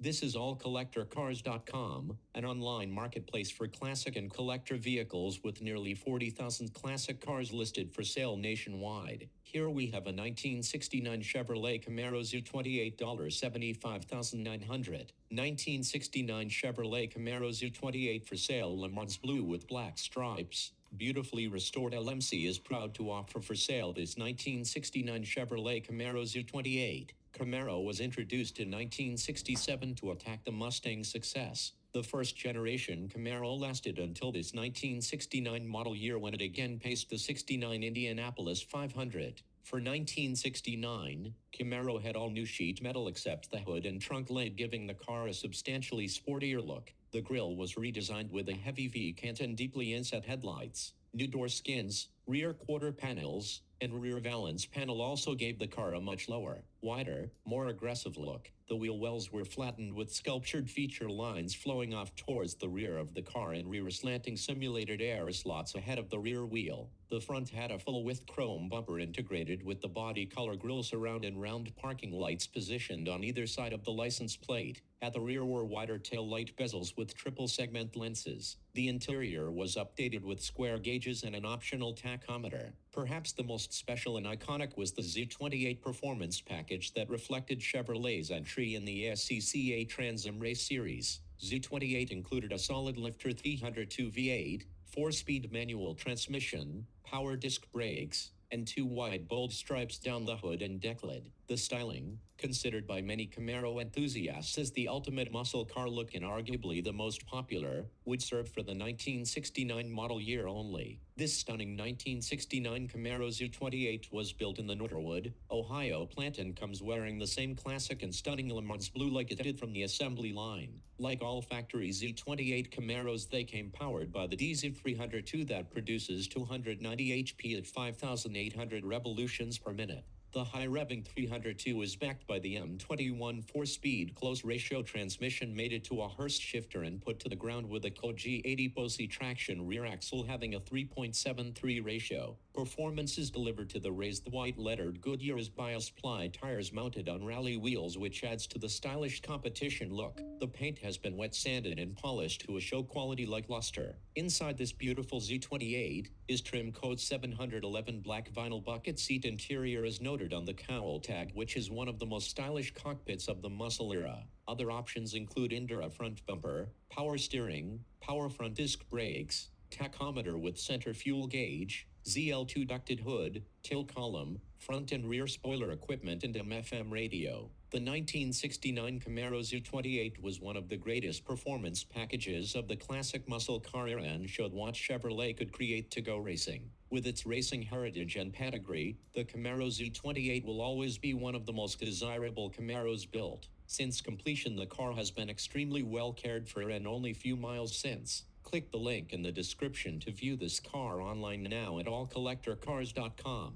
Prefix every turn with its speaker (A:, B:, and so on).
A: This is AllCollectorCars.com, an online marketplace for classic and collector vehicles with nearly 40,000 classic cars listed for sale nationwide. Here we have a 1969 Chevrolet Camaro Z28 $75,900. 1969 Chevrolet Camaro Z28 for sale, Lemans Blue with black stripes. Beautifully restored LMC is proud to offer for sale this 1969 Chevrolet Camaro Z28. Camaro was introduced in 1967 to attack the Mustang success. The first-generation Camaro lasted until this 1969 model year, when it again paced the '69 Indianapolis 500. For 1969, Camaro had all new sheet metal except the hood and trunk lid, giving the car a substantially sportier look. The grille was redesigned with a heavy V-cant and deeply inset headlights. New door skins, rear quarter panels, and rear valance panel also gave the car a much lower, wider, more aggressive look. The wheel wells were flattened with sculptured feature lines flowing off towards the rear of the car and rear slanting simulated air slots ahead of the rear wheel. The front had a full-width chrome bumper integrated with the body color grille surround and round parking lights positioned on either side of the license plate. At the rear were wider tail light bezels with triple-segment lenses. The interior was updated with square gauges and an optional tachometer. Perhaps the most special and iconic was the Z28 performance package that reflected Chevrolet's entry in the SCCA Trans-Am race series. Z28 included a solid lifter 302 V8, 4-speed manual transmission, power disc brakes, and two wide bold stripes down the hood and decklid. The styling, considered by many Camaro enthusiasts as the ultimate muscle car look and arguably the most popular, would serve for the 1969 model year only. This stunning 1969 Camaro Z28 was built in the Norwood, Ohio plant and comes wearing the same classic and stunning Lemans Blue like it did from the assembly line. Like all factory Z28 Camaros, they came powered by the DZ302 that produces 290 HP at 5,800 revolutions per minute. The high-revving 302 is backed by the M21 4-speed close-ratio transmission mated to a Hurst shifter and put to the ground with a G80 Bosey traction rear axle having a 3.73 ratio. Performance is delivered to the raised white-lettered Goodyear's bias-ply tires mounted on rally wheels, which adds to the stylish competition look. The paint has been wet sanded and polished to a show quality like luster. Inside this beautiful Z28 is trim code 711 black vinyl bucket seat. Interior is noted on the cowl tag, which is one of the most stylish cockpits of the muscle era. Other options include Indura front bumper, power steering, power front disc brakes, tachometer with center fuel gauge, ZL2 ducted hood, tail column, front and rear spoiler equipment, and AM/FM radio. The 1969 Camaro Z28 was one of the greatest performance packages of the classic muscle car era and showed what Chevrolet could create to go racing. With its racing heritage and pedigree, the Camaro Z28 will always be one of the most desirable Camaros built. Since completion, the car has been extremely well cared for and only few miles since. Click the link in the description to view this car online now at AllCollectorCars.com.